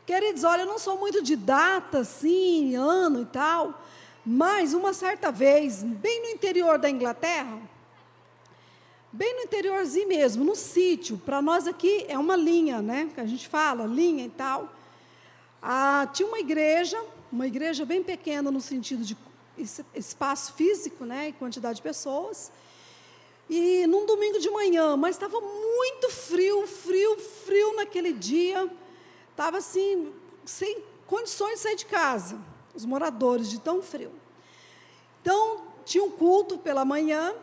Queridos, olha, eu não sou muito de data, assim, ano e tal, mas uma certa vez, bem no interior da Inglaterra, bem no interiorzinho mesmo, no sítio, para nós aqui é uma linha, né, que a gente fala, linha e tal, tinha uma igreja bem pequena no sentido de espaço físico, né, e quantidade de pessoas, e num domingo de manhã, mas estava muito frio naquele dia, estava assim, sem condições de sair de casa, os moradores, de tão frio. Então, tinha um culto pela manhã,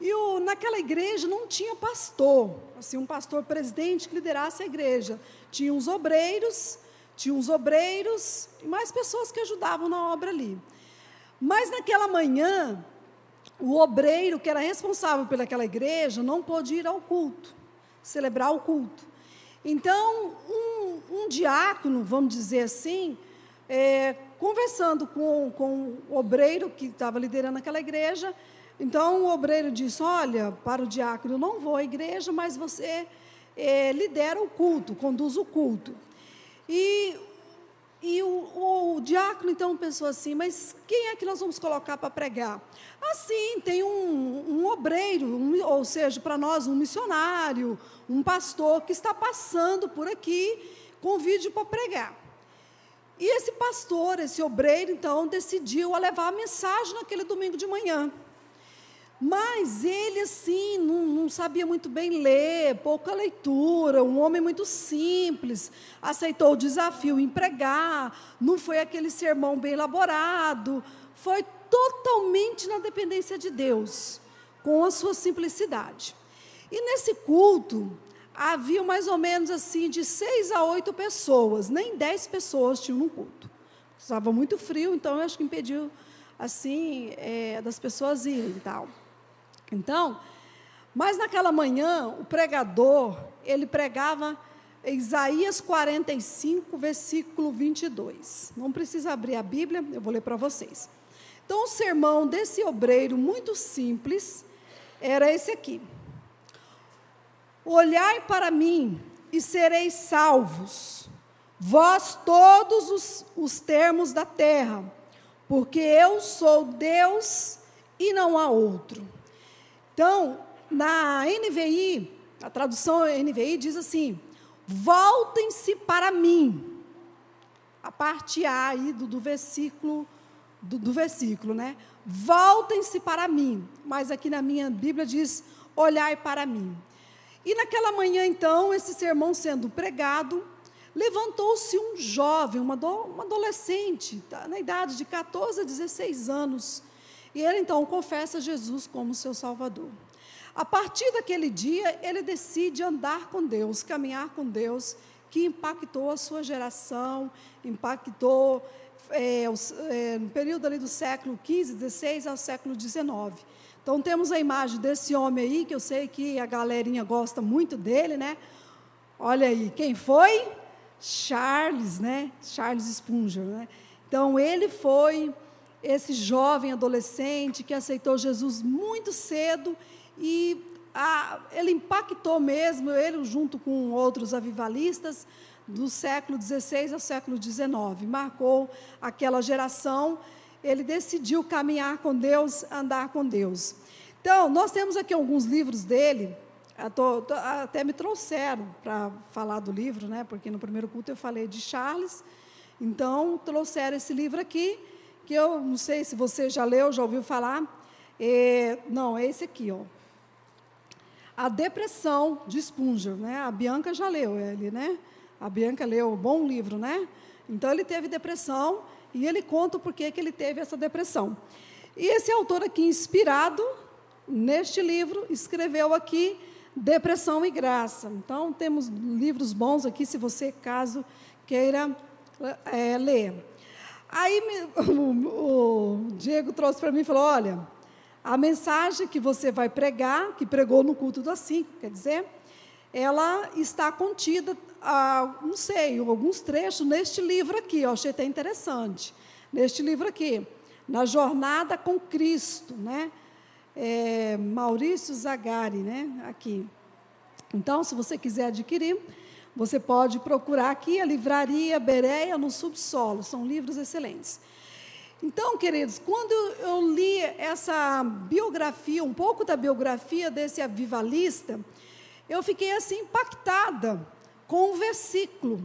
e naquela igreja não tinha pastor, assim, um pastor presidente que liderasse a igreja. Tinha uns obreiros e mais pessoas que ajudavam na obra ali. Mas naquela manhã, o obreiro que era responsável pelaquela igreja não pôde ir ao culto, celebrar o culto. Então, um diácono, vamos dizer assim, conversando com o obreiro que estava liderando aquela igreja, então o obreiro disse, olha, para o diácono, eu não vou à igreja, mas você lidera o culto, conduz o culto. E o diácono, então, pensou assim, mas quem é que nós vamos colocar para pregar? Assim, tem um obreiro, ou seja, para nós, um missionário, um pastor que está passando por aqui, convide para pregar. E esse pastor, esse obreiro, então, decidiu a levar a mensagem naquele domingo de manhã. Mas ele, assim, não sabia muito bem ler, pouca leitura, um homem muito simples, aceitou o desafio em pregar, não foi aquele sermão bem elaborado, foi totalmente na dependência de Deus, com a sua simplicidade. E nesse culto, havia mais ou menos assim, de 6 a 8 pessoas, nem 10 pessoas tinham no culto. Estava muito frio, então eu acho que impediu, assim, das pessoas irem e tal. Então, mas naquela manhã, o pregador, ele pregava Isaías 45, versículo 22. Não precisa abrir a Bíblia, eu vou ler para vocês. Então, o sermão desse obreiro, muito simples, era esse aqui. Olhai para mim e sereis salvos, vós todos os termos da terra, porque eu sou Deus e não há outro. Então, na NVI, a tradução NVI diz assim, voltem-se para mim, a parte A aí do versículo, né? Voltem-se para mim, mas aqui na minha Bíblia diz, olhai para mim. E naquela manhã, então, esse sermão sendo pregado, levantou-se um jovem, uma adolescente, tá, na idade de 14 a 16 anos, e ele, então, confessa Jesus como seu Salvador. A partir daquele dia, ele decide andar com Deus, caminhar com Deus, que impactou a sua geração, impactou no período ali do século XV, XVI ao século XIX. Então, temos a imagem desse homem aí, que eu sei que a galerinha gosta muito dele, né? Olha aí, quem foi? Charles, né? Charles Spurgeon, né? Então, ele foi esse jovem adolescente que aceitou Jesus muito cedo e ele impactou mesmo, ele junto com outros avivalistas do século XVI ao século XIX, marcou aquela geração, ele decidiu caminhar com Deus, andar com Deus. Então, nós temos aqui alguns livros dele, até me trouxeram para falar do livro, né, porque no primeiro culto eu falei de Charles, então trouxeram esse livro aqui, que eu não sei se você já leu, já ouviu falar, não, é esse aqui, ó. A Depressão, de Spurgeon, né? A Bianca já leu ele, né? A Bianca leu, bom livro, né? Então, ele teve depressão, e ele conta o porquê que ele teve essa depressão. E esse autor aqui, inspirado neste livro, escreveu aqui Depressão e Graça. Então, temos livros bons aqui, se você, caso queira ler. Aí o Diego trouxe para mim e falou, olha, a mensagem que você vai pregar, que pregou no culto das 5, quer dizer, ela está contida, não sei, alguns trechos neste livro aqui, eu achei até interessante, neste livro aqui, Na Jornada com Cristo, né? Maurício Zagari, né? Aqui. Então, se você quiser adquirir, Você pode procurar aqui a Livraria Bereia no Subsolo, são livros excelentes. Então, queridos, quando eu li essa biografia, um pouco da biografia desse avivalista, eu fiquei assim impactada com o versículo.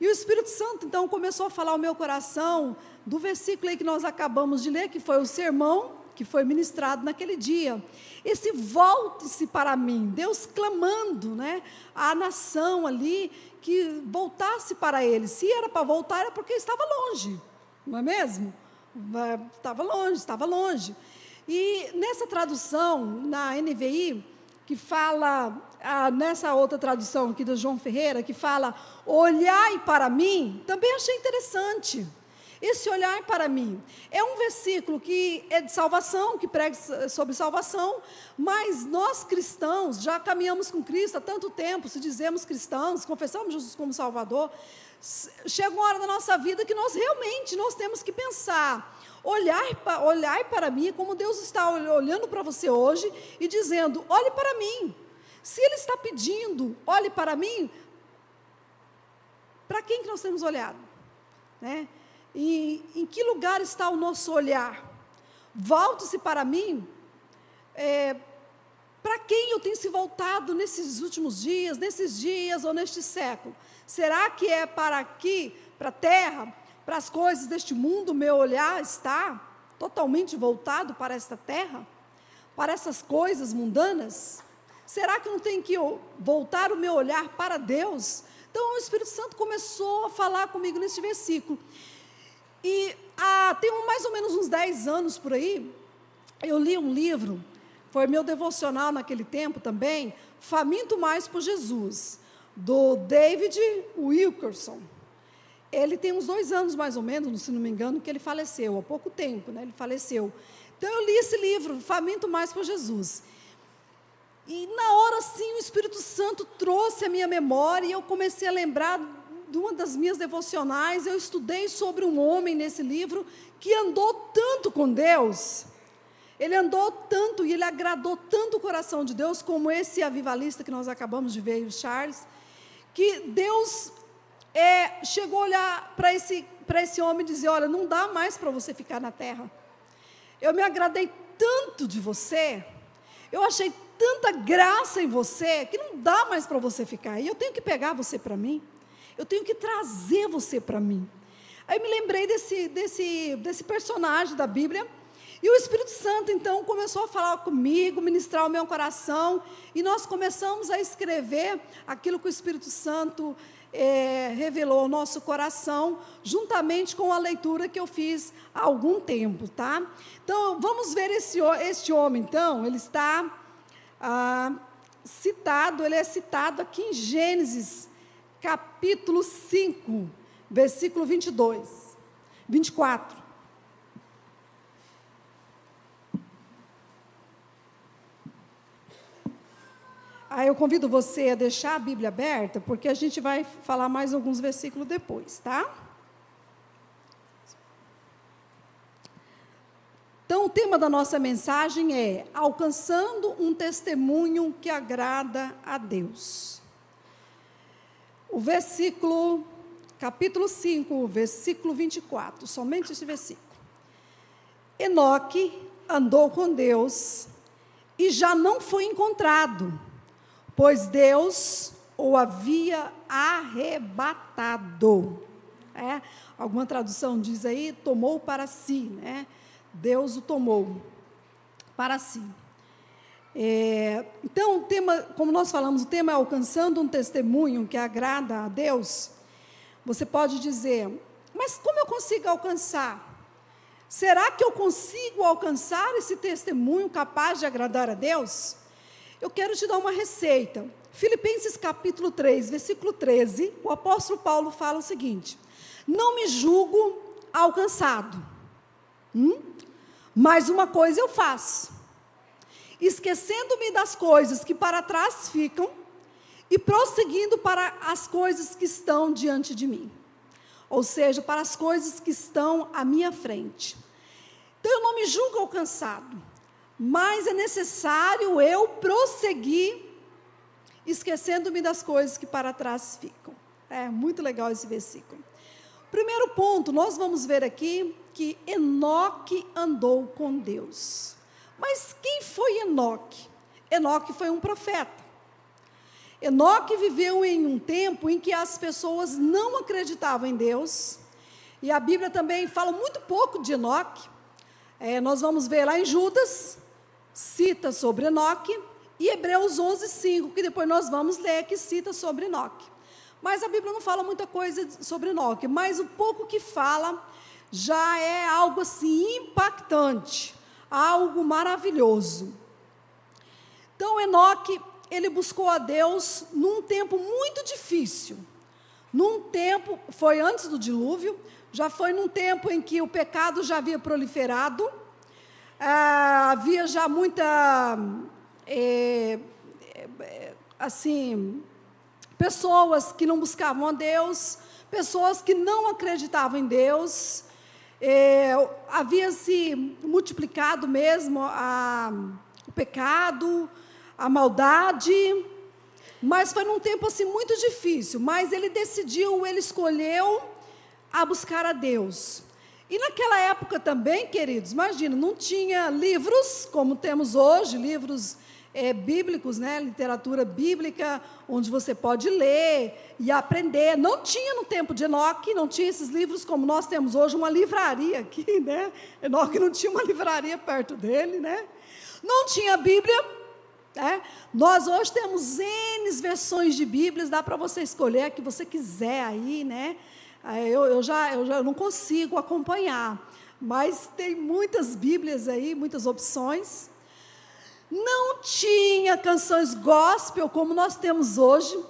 E o Espírito Santo, então, começou a falar ao meu coração do versículo aí que nós acabamos de ler, que foi o sermão que foi ministrado naquele dia. Esse volte-se para mim, Deus clamando, né, a nação ali, que voltasse para Ele. Se era para voltar, era porque estava longe, não é mesmo? Estava longe. E nessa tradução, na NVI, que fala, nessa outra tradução aqui do João Ferreira, que fala, olhai para mim, também achei interessante. Esse olhar para mim é um versículo que é de salvação, que prega sobre salvação, mas nós cristãos já caminhamos com Cristo há tanto tempo, se dizemos cristãos, confessamos Jesus como Salvador, chega uma hora da nossa vida que nós temos que pensar, olhar para mim, como Deus está olhando para você hoje e dizendo, olhe para mim. Se Ele está pedindo, olhe para mim, para quem que nós temos olhado? Né? E em que lugar está o nosso olhar? Volte-se para mim, para quem eu tenho se voltado nesses últimos dias, ou neste século? Será que é para aqui, para a terra, para as coisas deste mundo, meu olhar está totalmente voltado para esta terra? Para essas coisas mundanas? Será que eu não tenho que voltar o meu olhar para Deus? Então, o Espírito Santo começou a falar comigo nesse versículo. E tem mais ou menos uns 10 anos por aí, eu li um livro, foi meu devocional naquele tempo também, Faminto Mais por Jesus, do David Wilkerson. Ele tem uns 2 anos mais ou menos, se não me engano, que ele faleceu, há pouco tempo, né, ele faleceu. Então eu li esse livro, Faminto Mais por Jesus. E na hora sim o Espírito Santo trouxe a minha memória e eu comecei a lembrar de uma das minhas devocionais. Eu estudei sobre um homem nesse livro que andou tanto com Deus, ele andou tanto e ele agradou tanto o coração de Deus, como esse avivalista que nós acabamos de ver, o Charles, que Deus chegou a olhar para esse homem e dizer, olha, não dá mais para você ficar na terra, eu me agradei tanto de você, eu achei tanta graça em você, que não dá mais para você ficar, e eu tenho que pegar você para mim, eu tenho que trazer você para mim. Aí me lembrei desse personagem da Bíblia, e o Espírito Santo, então, começou a falar comigo, ministrar o meu coração, e nós começamos a escrever aquilo que o Espírito Santo revelou ao nosso coração, juntamente com a leitura que eu fiz há algum tempo, tá? Então, vamos ver este homem, então, ele está citado, ele é citado aqui em Gênesis, capítulo 5, versículo 24. Aí eu convido você a deixar a Bíblia aberta, porque a gente vai falar mais alguns versículos depois, tá? Então, o tema da nossa mensagem é alcançando um testemunho que agrada a Deus. O versículo, capítulo 5, versículo 24, somente esse versículo. Enoque andou com Deus e já não foi encontrado, pois Deus o havia arrebatado. Alguma tradução diz aí, tomou para si, né? Deus o tomou para si. Então, o tema, como nós falamos, o tema é alcançando um testemunho que agrada a Deus. Você pode dizer, mas como eu consigo alcançar? Será que eu consigo alcançar esse testemunho capaz de agradar a Deus? Eu quero te dar uma receita. Filipenses capítulo 3, versículo 13, o apóstolo Paulo fala o seguinte: não me julgo alcançado, mas uma coisa eu faço, esquecendo-me das coisas que para trás ficam e prosseguindo para as coisas que estão diante de mim, ou seja, para as coisas que estão à minha frente. Então eu não me julgo alcançado, mas é necessário eu prosseguir esquecendo-me das coisas que para trás ficam. É muito legal esse versículo. Primeiro ponto, nós vamos ver aqui que Enoque andou com Deus. Mas quem foi Enoque? Enoque foi um profeta. Enoque viveu em um tempo em que as pessoas não acreditavam em Deus, e a Bíblia também fala muito pouco de Enoque. Nós vamos ver lá em Judas, cita sobre Enoque, e Hebreus 11:5, que depois nós vamos ler, que cita sobre Enoque. Mas a Bíblia não fala muita coisa sobre Enoque, mas o pouco que fala já é algo assim impactante, algo maravilhoso. Então Enoque, ele buscou a Deus num tempo muito difícil. Num tempo, foi antes do dilúvio, já foi num tempo em que o pecado já havia proliferado, havia já muita, pessoas que não buscavam a Deus, pessoas que não acreditavam em Deus, havia se multiplicado mesmo o pecado, a maldade, mas foi num tempo assim muito difícil, mas ele escolheu a buscar a Deus. E naquela época também, queridos, imagina, não tinha livros como temos hoje, livros bíblicos, né, literatura bíblica, onde você pode ler e aprender. Não tinha no tempo de Enoque, não tinha esses livros como nós temos hoje, uma livraria aqui, né? Enoque não tinha uma livraria perto dele, né? Não tinha Bíblia. Nós hoje temos N versões de Bíblias, dá para você escolher a que você quiser aí, né? Eu já não consigo acompanhar, mas tem muitas Bíblias aí, muitas opções. Não tinha canções gospel como nós temos hoje.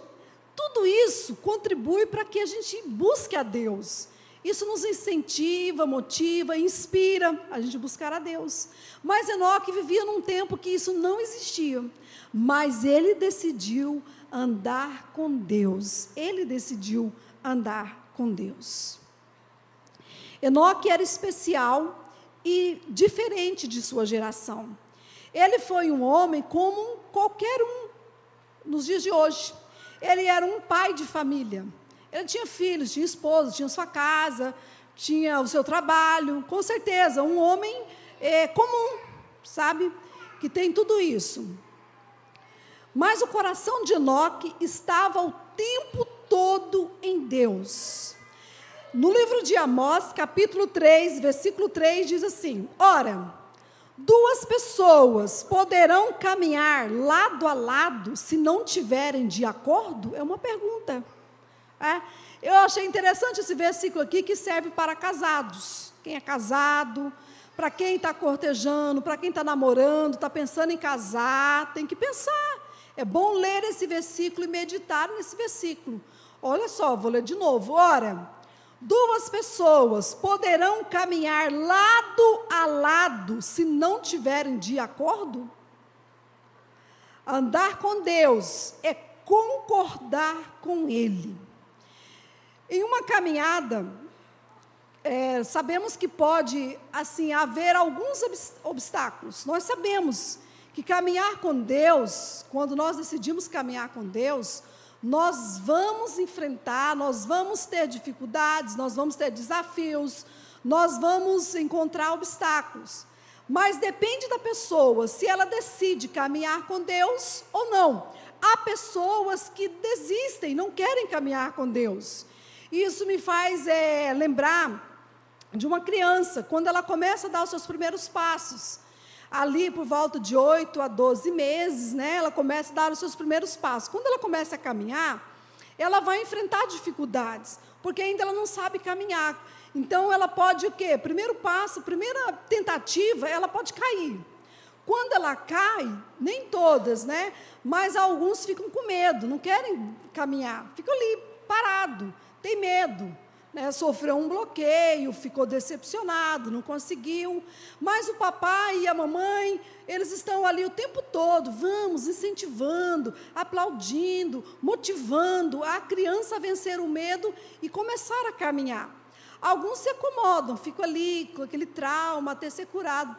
Tudo isso contribui para que a gente busque a Deus. Isso nos incentiva, motiva, inspira a gente buscar a Deus. Mas Enoque vivia num tempo que isso não existia. Mas ele decidiu andar com Deus. Ele decidiu andar com Deus. Enoque era especial e diferente de sua geração. Ele foi um homem como qualquer um nos dias de hoje. Ele era um pai de família. Ele tinha filhos, tinha esposa, tinha sua casa, tinha o seu trabalho, com certeza, um homem comum, sabe, que tem tudo isso. Mas o coração de Enoque estava o tempo todo em Deus. No livro de Amós, capítulo 3, versículo 3, diz assim: ora, duas pessoas poderão caminhar lado a lado se não tiverem de acordo? É uma pergunta. Eu achei interessante esse versículo aqui, que serve para casados. Quem é casado, para quem está cortejando, para quem está namorando, está pensando em casar, tem que pensar. É bom ler esse versículo e meditar nesse versículo. Olha só, vou ler de novo. Ora, duas pessoas poderão caminhar lado a lado se não tiverem de acordo? Andar com Deus é concordar com Ele. Em uma caminhada, sabemos que pode, assim, haver alguns obstáculos. Nós sabemos que caminhar com Deus, quando nós decidimos caminhar com Deus, nós vamos enfrentar, nós vamos ter dificuldades, nós vamos ter desafios, nós vamos encontrar obstáculos. Mas depende da pessoa, se ela decide caminhar com Deus ou não. Há pessoas que desistem, não querem caminhar com Deus. Isso me faz lembrar de uma criança, quando ela começa a dar os seus primeiros passos. Ali por volta de 8 a 12 meses, né, ela começa a dar os seus primeiros passos. Quando ela começa a caminhar, ela vai enfrentar dificuldades, porque ainda ela não sabe caminhar. Então, ela pode o quê? Primeiro passo, primeira tentativa, ela pode cair. Quando ela cai, nem todas, né, mas alguns ficam com medo, não querem caminhar, ficam ali, parado, tem medo. Sofreu um bloqueio, ficou decepcionado, não conseguiu, mas o papai e a mamãe, eles estão ali o tempo todo, vamos, incentivando, aplaudindo, motivando a criança a vencer o medo e começar a caminhar. Alguns se acomodam, ficam ali com aquele trauma até ser curado,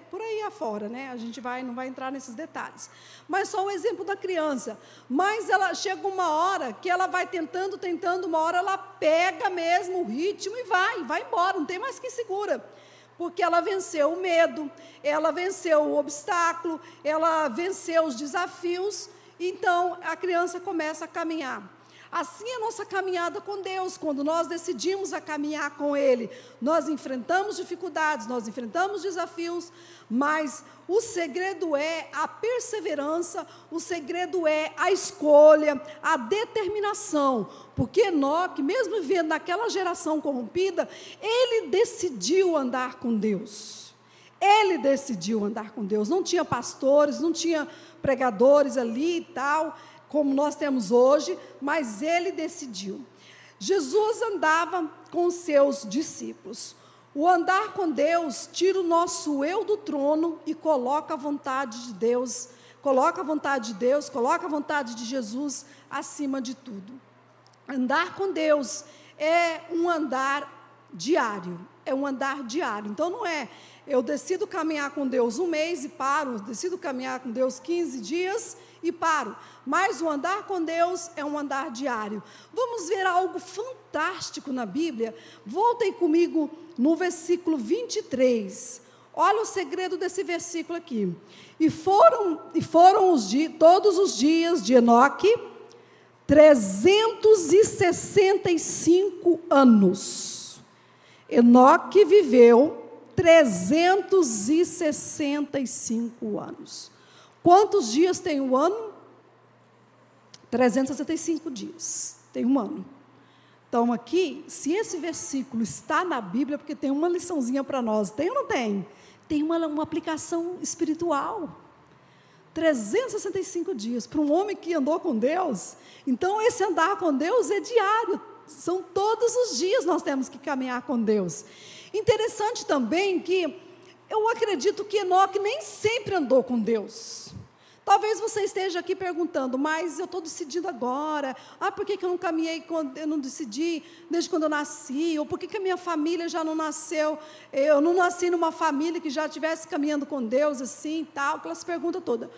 por aí afora, né? A gente não vai entrar nesses detalhes. Mas só um exemplo da criança. Mas ela chega uma hora que ela vai tentando, uma hora ela pega mesmo o ritmo e vai embora, não tem mais quem segura. Porque ela venceu o medo, ela venceu o obstáculo, ela venceu os desafios, então a criança começa a caminhar. Assim é a nossa caminhada com Deus, quando nós decidimos a caminhar com Ele, nós enfrentamos dificuldades, nós enfrentamos desafios, mas o segredo é a perseverança, o segredo é a escolha, a determinação, porque Enoque, mesmo vivendo naquela geração corrompida, ele decidiu andar com Deus. Ele decidiu andar com Deus, não tinha pastores, não tinha pregadores ali e tal, como nós temos hoje, mas ele decidiu. Jesus andava com os seus discípulos. O andar com Deus tira o nosso eu do trono e coloca a vontade de Deus, coloca a vontade de Jesus acima de tudo. Andar com Deus é um andar diário, Então não é, eu decido caminhar com Deus um mês e paro, eu decido caminhar com Deus 15 dias e paro. Mas o andar com Deus é um andar diário. Vamos ver algo fantástico na Bíblia? Voltem comigo no versículo 23. Olha o segredo desse versículo aqui. E foram todos os dias de Enoque 365 anos. Enoque viveu 365 anos. Quantos dias tem um ano? 365 dias, tem um ano. Então aqui, se esse versículo está na Bíblia, porque tem uma liçãozinha para nós, tem ou não tem? Tem uma aplicação espiritual. 365 dias, para um homem que andou com Deus, então esse andar com Deus é diário, são todos os dias nós temos que caminhar com Deus. Interessante também que, eu acredito que Enoque nem sempre andou com Deus. Talvez você esteja aqui perguntando, mas eu estou decidindo agora, por que eu não caminhei, eu não decidi desde quando eu nasci, ou por que a minha família já não nasceu, eu não nasci numa família que já estivesse caminhando com Deus, assim, tal, aquelas perguntas todas.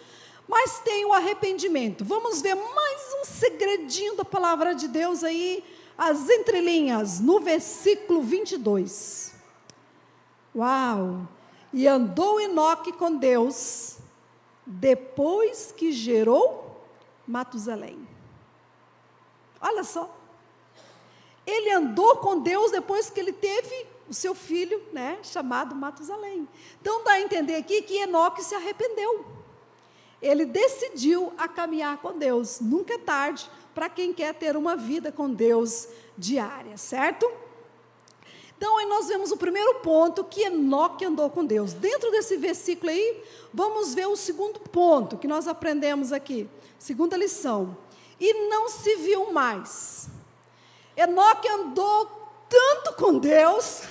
Mas tem o arrependimento. Vamos ver mais um segredinho da palavra de Deus aí, as entrelinhas, no versículo 22. Uau! E andou Enoque com Deus, depois que gerou Matusalém. Olha só. Ele andou com Deus depois que ele teve o seu filho, né, chamado Matusalém. Então dá a entender aqui que Enoque se arrependeu. Ele decidiu a caminhar com Deus. Nunca é tarde para quem quer ter uma vida com Deus diária, certo? Então, aí nós vemos o primeiro ponto, que Enoque andou com Deus. Dentro desse versículo aí, vamos ver o segundo ponto que nós aprendemos aqui. Segunda lição. E não se viu mais. Enoque andou tanto com Deus,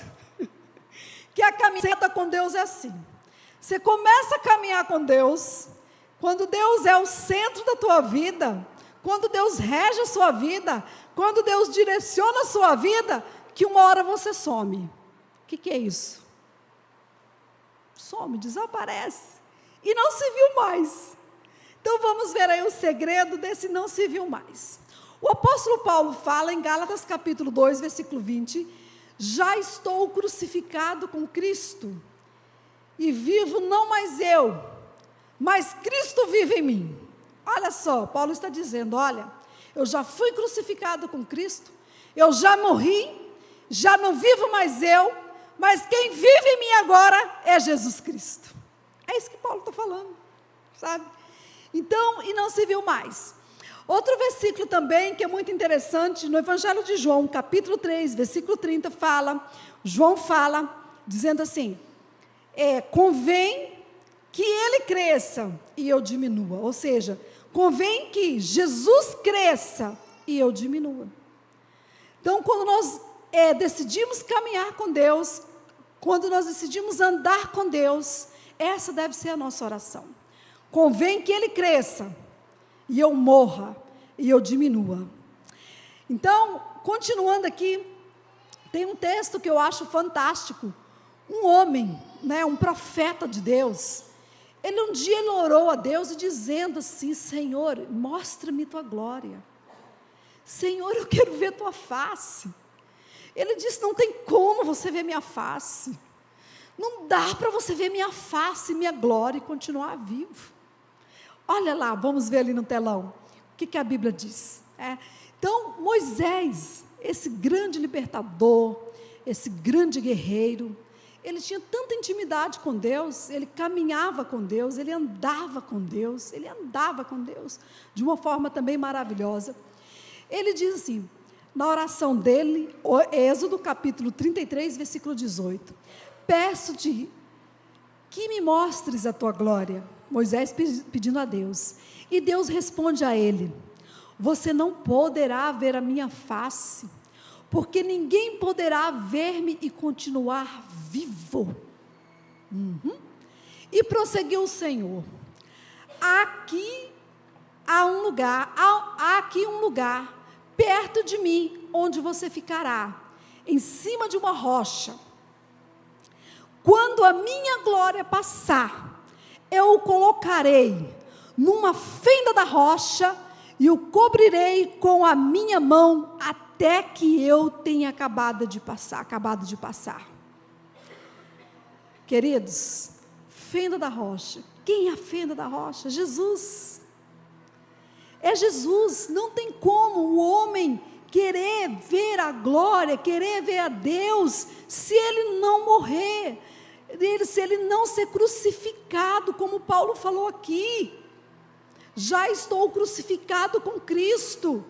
que a caminhada com Deus é assim. Você começa a caminhar com Deus, quando Deus é o centro da tua vida, quando Deus rege a sua vida, quando Deus direciona a sua vida, que uma hora você some. O que é isso? Some, desaparece. E não se viu mais. Então vamos ver aí o segredo desse não se viu mais. O apóstolo Paulo fala em Gálatas capítulo 2, versículo 20, já estou crucificado com Cristo, e vivo não mais eu, mas Cristo vive em mim. Olha só, Paulo está dizendo, olha, eu já fui crucificado com Cristo, eu já morri, já não vivo mais eu, mas quem vive em mim agora é Jesus Cristo. É isso que Paulo está falando, sabe? Então, e não se viu mais. Outro versículo também, que é muito interessante, no Evangelho de João, capítulo 3, versículo 30, João fala, dizendo assim, convém que ele cresça e eu diminua, ou seja, convém que Jesus cresça e eu diminua. Então, quando nós decidimos caminhar com Deus, quando nós decidimos andar com Deus, essa deve ser a nossa oração. Convém que ele cresça e eu morra e eu diminua. Então, continuando aqui, Tem um texto que eu acho fantástico. Um homem, né, um profeta de Deus, um dia ele orou a Deus dizendo assim: Senhor, mostra-me tua glória. Senhor, eu quero ver tua face. Ele disse: não tem como você ver minha face. Não dá para você ver minha face, minha glória e continuar vivo. Olha lá, vamos ver ali no telão. O que a Bíblia diz? Então, Moisés, esse grande libertador, esse grande guerreiro, ele tinha tanta intimidade com Deus, ele caminhava com Deus, ele andava com Deus, de uma forma também maravilhosa. Ele diz assim, na oração dele, Êxodo capítulo 33, versículo 18: peço-te que me mostres a tua glória. Moisés pedindo a Deus, e Deus responde a ele: você não poderá ver a minha face, porque ninguém poderá ver-me e continuar vivo. E prosseguiu o Senhor: aqui há um lugar perto de mim, onde você ficará, em cima de uma rocha. Quando a minha glória passar, eu o colocarei numa fenda da rocha e o cobrirei com a minha mão até que eu tenha acabado de passar. Queridos, fenda da rocha. Quem é a fenda da rocha? Jesus. É Jesus. Não tem como o homem querer ver a glória, querer ver a Deus, se ele não morrer, se ele não ser crucificado, como Paulo falou aqui. Já estou crucificado com Cristo.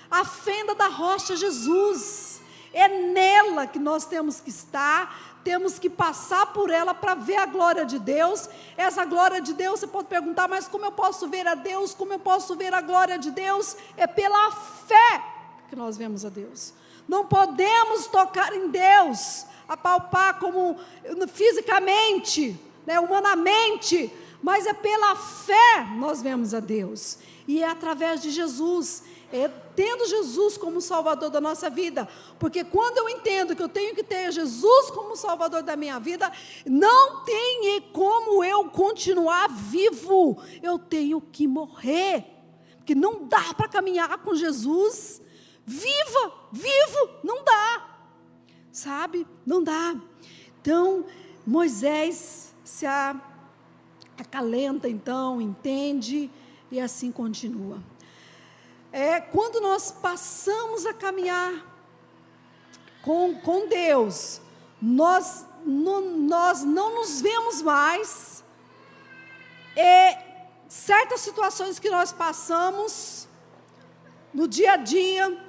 A fenda da rocha é Jesus. É nela que nós temos que estar, temos que passar por ela para ver a glória de Deus. Essa glória de Deus, você pode perguntar, mas como eu posso ver a Deus? Como eu posso ver a glória de Deus? É pela fé que nós vemos a Deus. Não podemos tocar em Deus, apalpar como fisicamente, né, humanamente, mas é pela fé nós vemos a Deus. E é através de Jesus, tendo Jesus como Salvador da nossa vida, porque quando eu entendo que eu tenho que ter Jesus como Salvador da minha vida, não tem como eu continuar vivo, eu tenho que morrer, porque não dá para caminhar com Jesus, vivo, não dá, sabe, não dá. Então, Moisés se acalenta então, entende, e assim continua. Quando nós passamos a caminhar com Deus, nós não nos vemos mais, certas situações que nós passamos no dia a dia,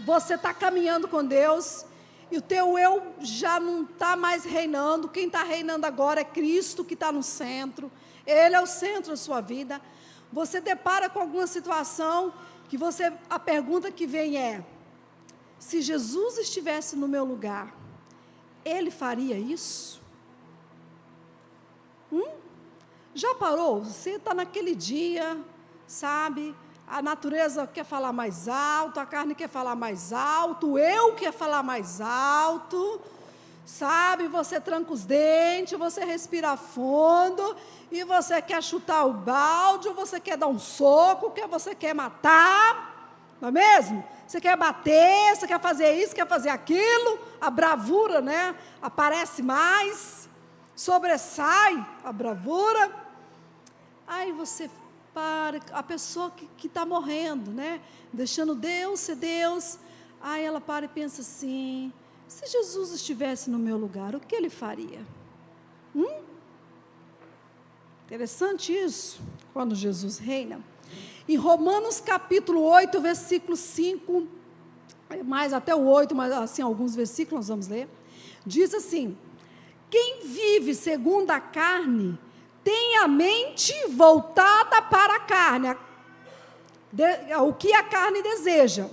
você está caminhando com Deus, e o teu eu já não está mais reinando, quem está reinando agora é Cristo que está no centro, Ele é o centro da sua vida. Você depara com alguma situação que a pergunta que vem é: se Jesus estivesse no meu lugar, Ele faria isso? Já parou? Você está naquele dia, sabe? A natureza quer falar mais alto, a carne quer falar mais alto, o eu quer falar mais alto, sabe? Você tranca os dentes, você respira fundo, e você quer chutar o balde, ou você quer dar um soco, que você quer matar, não é mesmo? Você quer bater, você quer fazer isso, quer fazer aquilo, a bravura, né, aparece mais, sobressai a bravura, aí você para, a pessoa que está morrendo, né, deixando Deus ser Deus, aí ela para e pensa assim: se Jesus estivesse no meu lugar, o que Ele faria? Interessante isso, quando Jesus reina. Em Romanos capítulo 8, versículo 5, mais até o 8, mas assim, alguns versículos nós vamos ler, diz assim: quem vive segundo a carne, tem a mente voltada para a carne, o que a carne deseja,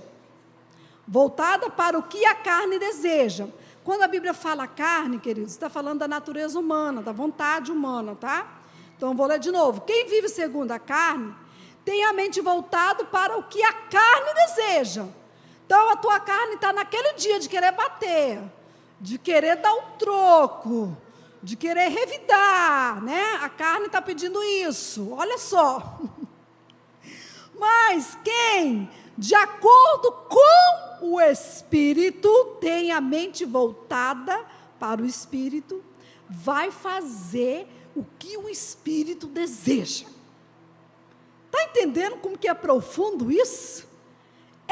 voltada para o que a carne deseja. Quando a Bíblia fala carne, queridos, está falando da natureza humana, da vontade humana, tá? Então, vou ler de novo. Quem vive segundo a carne, tem a mente voltada para o que a carne deseja. Então a tua carne está naquele dia de querer bater, de querer dar o troco, de querer revidar, né? A carne está pedindo isso, olha só. Mas quem, de acordo com o Espírito, tem a mente voltada para o Espírito, vai fazer o que o Espírito deseja. Está entendendo como que é profundo isso?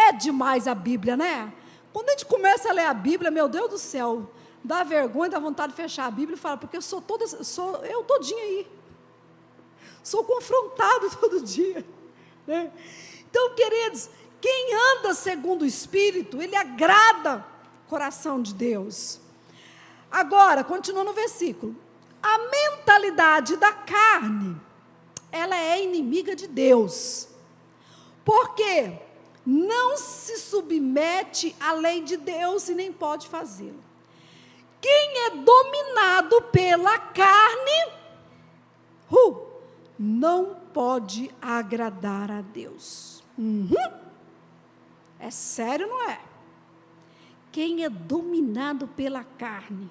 É demais a Bíblia, né? Quando a gente começa a ler a Bíblia, meu Deus do céu, dá vergonha, dá vontade de fechar a Bíblia e falar, porque sou eu todinha aí. Sou confrontado todo dia, né? Então, queridos, quem anda segundo o Espírito, ele agrada o coração de Deus. Agora, continua no versículo. A mentalidade da carne, ela é inimiga de Deus. Por quê? Não se submete à lei de Deus e nem pode fazê-lo. Quem é dominado pela carne, não pode agradar a Deus. É sério, não é? Quem é dominado pela carne,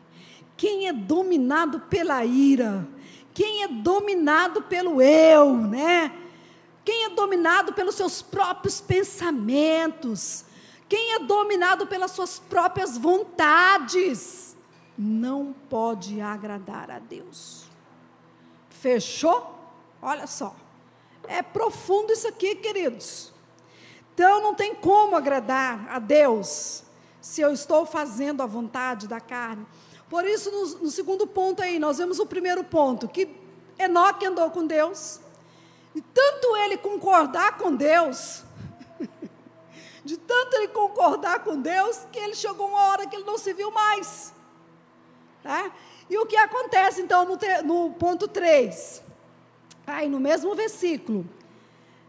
quem é dominado pela ira, quem é dominado pelo eu, né? Quem é dominado pelos seus próprios pensamentos, quem é dominado pelas suas próprias vontades, não pode agradar a Deus. Fechou? Olha só, é profundo isso aqui, queridos. Então não tem como agradar a Deus se eu estou fazendo a vontade da carne. Por isso, no segundo ponto aí, nós vemos o primeiro ponto, que Enoque andou com Deus, e tanto ele concordar com Deus, de tanto ele concordar com Deus, que ele chegou uma hora que ele não se viu mais. Tá? E o que acontece então no ponto 3? Aí no mesmo versículo,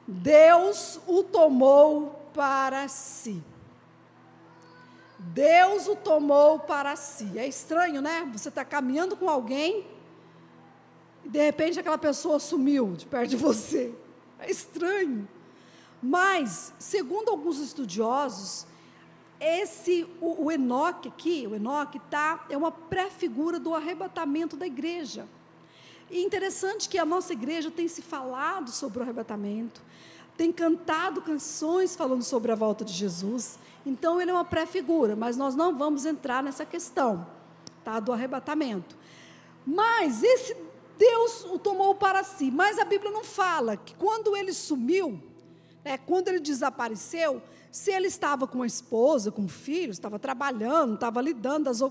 Deus o tomou para si. Deus o tomou para si. É estranho, né? Você está caminhando com alguém e de repente aquela pessoa sumiu de perto de você. É estranho. Mas, segundo alguns estudiosos, o Enoque aqui, é uma pré-figura do arrebatamento da igreja. E interessante que a nossa igreja tem se falado sobre o arrebatamento, tem cantado canções falando sobre a volta de Jesus. Então ele é uma pré-figura, mas nós não vamos entrar nessa questão, tá, do arrebatamento. Mas esse Deus o tomou para si, mas a Bíblia não fala que quando ele sumiu, quando ele desapareceu, se ele estava com a esposa, com filhos, estava trabalhando, estava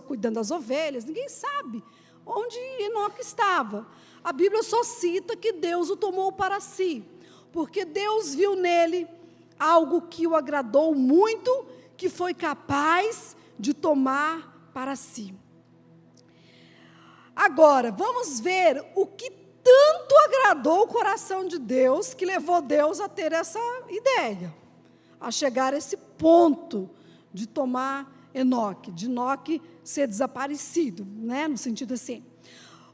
cuidando das ovelhas, ninguém sabe onde Enoque estava. A Bíblia só cita que Deus o tomou para si, porque Deus viu nele algo que o agradou muito, que foi capaz de tomar para si. Agora, vamos ver o que tanto agradou o coração de Deus, que levou Deus a ter essa ideia, a chegar a esse ponto de tomar Enoque, de Enoque ser desaparecido, né, no sentido assim.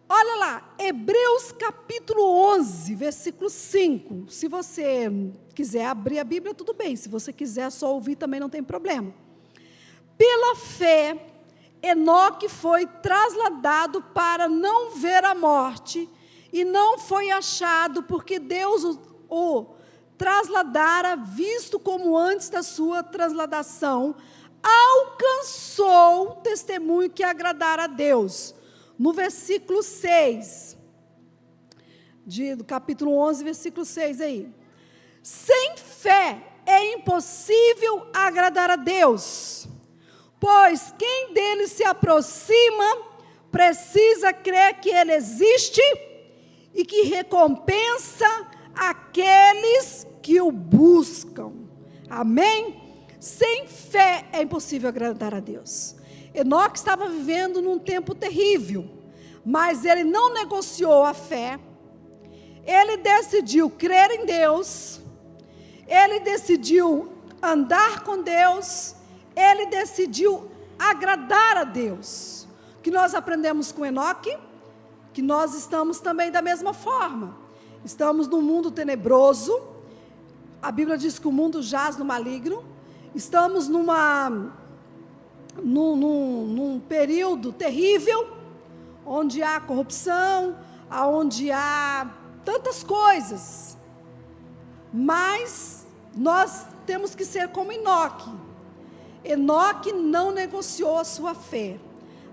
Olha lá, Hebreus capítulo 11, versículo 5. Se você quiser abrir a Bíblia, tudo bem. Se você quiser só ouvir, também não tem problema. Pela fé, Enoque foi trasladado para não ver a morte, e não foi achado, porque Deus o trasladara, visto como antes da sua transladação, alcançou o testemunho que agradara a Deus. No versículo 6, do capítulo 11, versículo 6 aí. Sem fé é impossível agradar a Deus, pois quem dele se aproxima precisa crer que ele existe e que recompensa aqueles que o buscam. Amém? Sem fé é impossível agradar a Deus. Enoque estava vivendo num tempo terrível, mas ele não negociou a fé, ele decidiu crer em Deus, ele decidiu andar com Deus, ele decidiu agradar a Deus. O que nós aprendemos com Enoque? Que nós estamos também da mesma forma, estamos num mundo tenebroso, a Bíblia diz que o mundo jaz no maligno, estamos num período terrível, onde há corrupção, onde há tantas coisas, mas nós temos que ser como Enoque. Enoque não negociou a sua fé.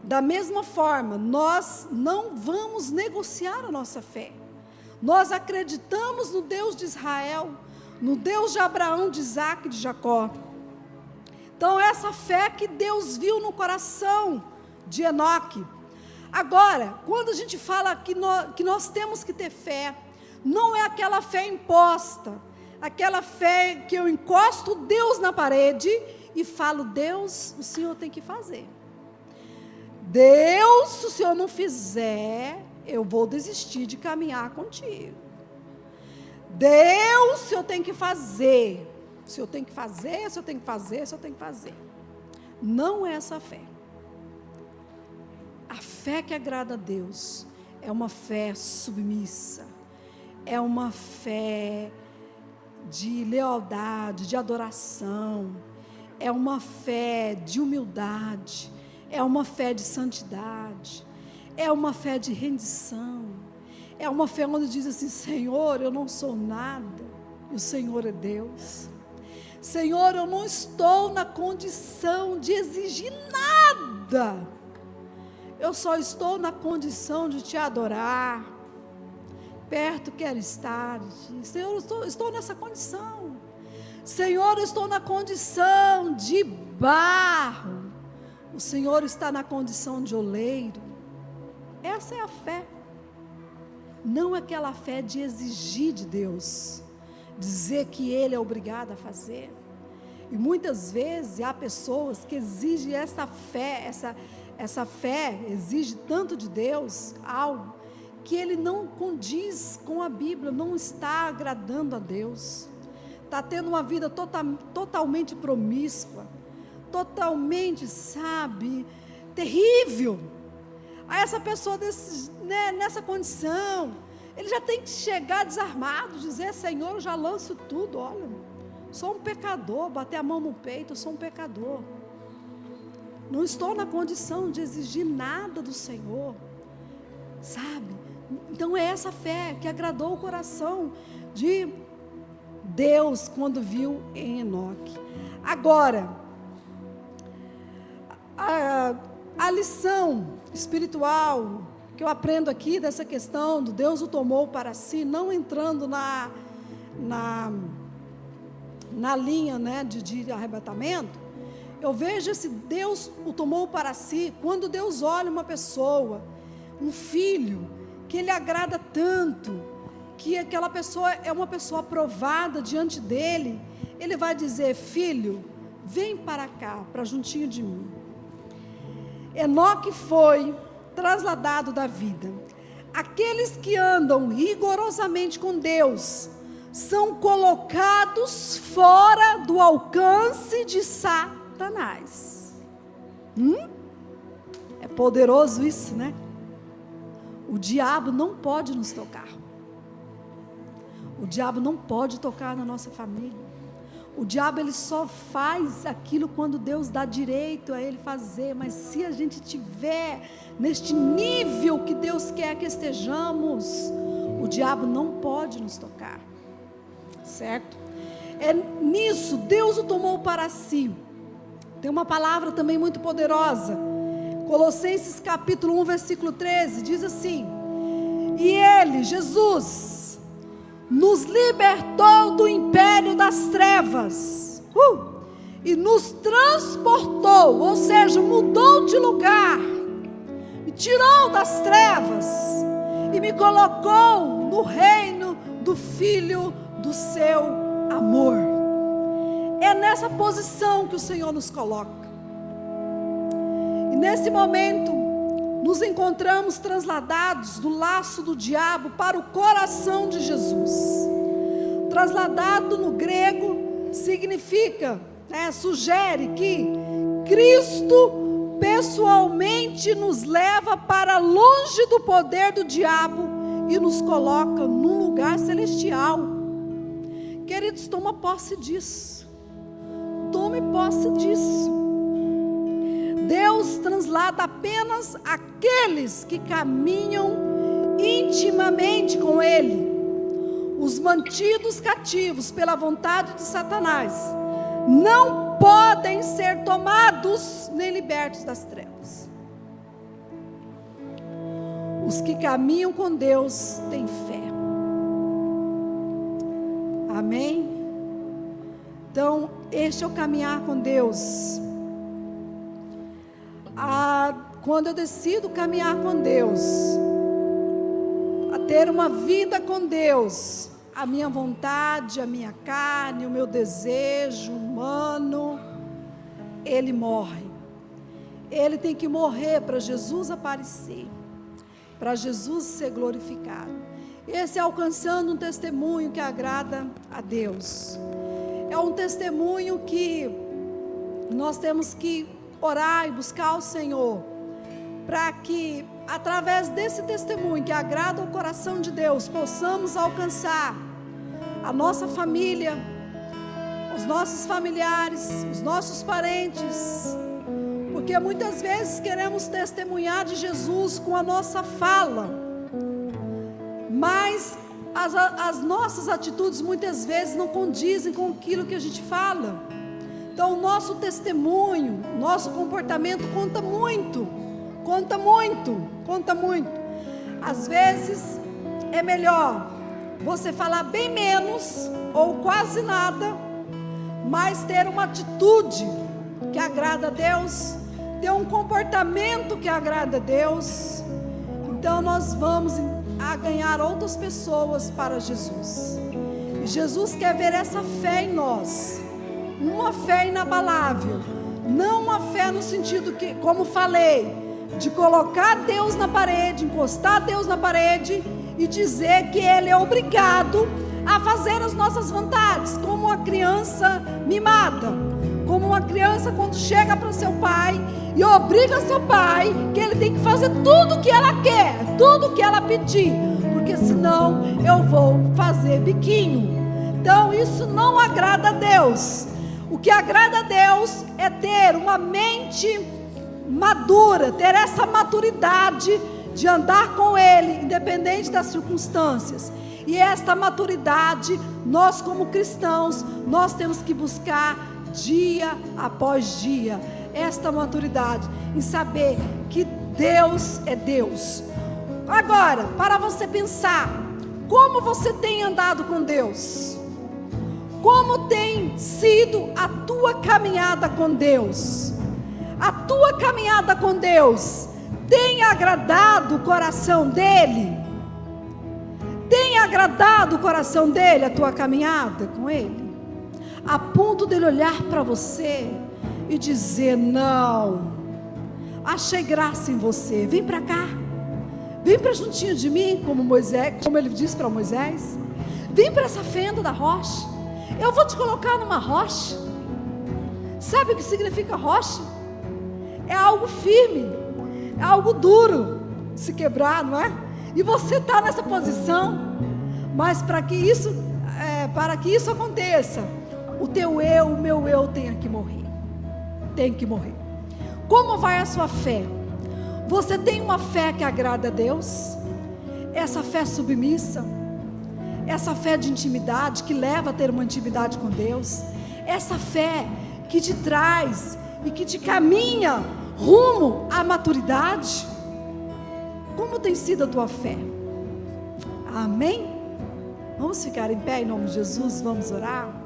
Da mesma forma, nós não vamos negociar a nossa fé. Nós acreditamos no Deus de Israel, no Deus de Abraão, de Isaac e de Jacó. Então, essa fé que Deus viu no coração de Enoque. Agora, quando a gente fala que nós temos que ter fé, não é aquela fé imposta, aquela fé que eu encosto Deus na parede e falo: Deus, o Senhor tem que fazer. Deus, se o Senhor não fizer, eu vou desistir de caminhar contigo. Deus, se eu tenho que fazer, se eu tenho que fazer, se eu tenho que fazer, se eu tenho que fazer. Não é essa fé. A fé que agrada a Deus é uma fé submissa, é uma fé de lealdade, de adoração, é uma fé de humildade, é uma fé de santidade, é uma fé de rendição, é uma fé onde diz assim: Senhor, eu não sou nada, e o Senhor é Deus. Senhor, eu não estou na condição de exigir nada, eu só estou na condição de te adorar. Perto quero estar, Senhor, eu estou nessa condição. Senhor, eu estou na condição de barro, o Senhor está na condição de oleiro. Essa é a fé. Não aquela fé de exigir de Deus, dizer que Ele é obrigado a fazer. E muitas vezes há pessoas que exigem essa fé exige tanto de Deus, algo que ele não condiz com a Bíblia, não está agradando a Deus, está tendo uma vida totalmente promíscua, totalmente, terrível. Aí essa pessoa nessa condição, ele já tem que chegar desarmado, dizer: Senhor, eu já lanço tudo, olha, sou um pecador, bater a mão no peito, eu sou um pecador, não estou na condição de exigir nada do Senhor, Então é essa fé que agradou o coração de Deus quando viu em Enoque. Agora, a lição espiritual que eu aprendo aqui dessa questão do Deus o tomou para si, não entrando na linha, de arrebatamento, eu vejo esse Deus o tomou para si, quando Deus olha uma pessoa, um filho, que ele agrada tanto, que aquela pessoa é uma pessoa aprovada diante dele, ele vai dizer: filho, vem para cá, para juntinho de mim. Enoque foi trasladado da vida. Aqueles que andam rigorosamente com Deus são colocados fora do alcance de Satanás. É poderoso isso, né? O diabo não pode nos tocar. O diabo não pode tocar na nossa família. O diabo, ele só faz aquilo quando Deus dá direito a ele fazer. Mas se a gente estiver neste nível que Deus quer que estejamos, o diabo não pode nos tocar. Certo? É nisso, Deus o tomou para si. Tem uma palavra também muito poderosa. Colossenses capítulo 1, versículo 13, diz assim: e Ele, Jesus, nos libertou do império das trevas, e nos transportou, ou seja, mudou de lugar, me tirou das trevas, e me colocou no reino do Filho do seu amor. É nessa posição que o Senhor nos coloca. E nesse momento, nos encontramos trasladados do laço do diabo para o coração de Jesus. Trasladado no grego significa, sugere que Cristo pessoalmente nos leva para longe do poder do diabo e nos coloca num lugar celestial. Queridos, toma posse disso. tome posse disso. Deus translada apenas aqueles que caminham intimamente com Ele. Os mantidos cativos pela vontade de Satanás não podem ser tomados nem libertos das trevas. Os que caminham com Deus têm fé. Amém? Então, este é o caminhar com Deus. Quando eu decido caminhar com Deus, a ter uma vida com Deus, a minha vontade, a minha carne, o meu desejo humano, ele morre. Ele tem que morrer para Jesus aparecer, para Jesus ser glorificado. Esse é alcançando um testemunho que agrada a Deus. É um testemunho que nós temos que orar e buscar o Senhor, para que através desse testemunho que agrada o coração de Deus, possamos alcançar a nossa família, os nossos familiares, os nossos parentes, porque muitas vezes queremos testemunhar de Jesus com a nossa fala, mas as nossas atitudes muitas vezes não condizem com aquilo que a gente fala. Então o nosso testemunho, nosso comportamento conta muito. Conta muito, conta muito. Às vezes é melhor você falar bem menos ou quase nada, mas ter uma atitude que agrada a Deus, ter um comportamento que agrada a Deus. Então nós vamos a ganhar outras pessoas para Jesus. E Jesus quer ver essa fé em nós, uma fé inabalável, não uma fé no sentido que, como falei, de colocar Deus na parede, encostar Deus na parede e dizer que Ele é obrigado a fazer as nossas vontades, como uma criança mimada, como uma criança quando chega para seu pai e obriga seu pai que ele tem que fazer tudo o que ela quer, tudo o que ela pedir, porque senão eu vou fazer biquinho. Então isso não agrada a Deus. O que agrada a Deus é ter uma mente madura, ter essa maturidade de andar com Ele, independente das circunstâncias. E esta maturidade, nós como cristãos, nós temos que buscar dia após dia, esta maturidade, em saber que Deus é Deus. Agora, para você pensar, como você tem andado com Deus? Como tem sido a tua caminhada com Deus? A tua caminhada com Deus tem agradado o coração dEle? Tem agradado o coração dEle a tua caminhada com Ele? A ponto dEle olhar para você e dizer: não, achei graça em você, vem para cá, vem para juntinho de mim, como Moisés, como ele disse para Moisés, vem para essa fenda da rocha, eu vou te colocar numa rocha. Sabe o que significa rocha? É algo firme, é algo duro de se quebrar, não é? E você está nessa posição, mas para que isso aconteça, o teu eu, o meu eu tem que morrer, tem que morrer. Como vai a sua fé? Você tem uma fé que agrada a Deus? Essa fé submissa? Essa fé de intimidade que leva a ter uma intimidade com Deus? Essa fé que te traz e que te caminha rumo à maturidade? Como tem sido a tua fé? Amém? Vamos ficar em pé em nome de Jesus, vamos orar?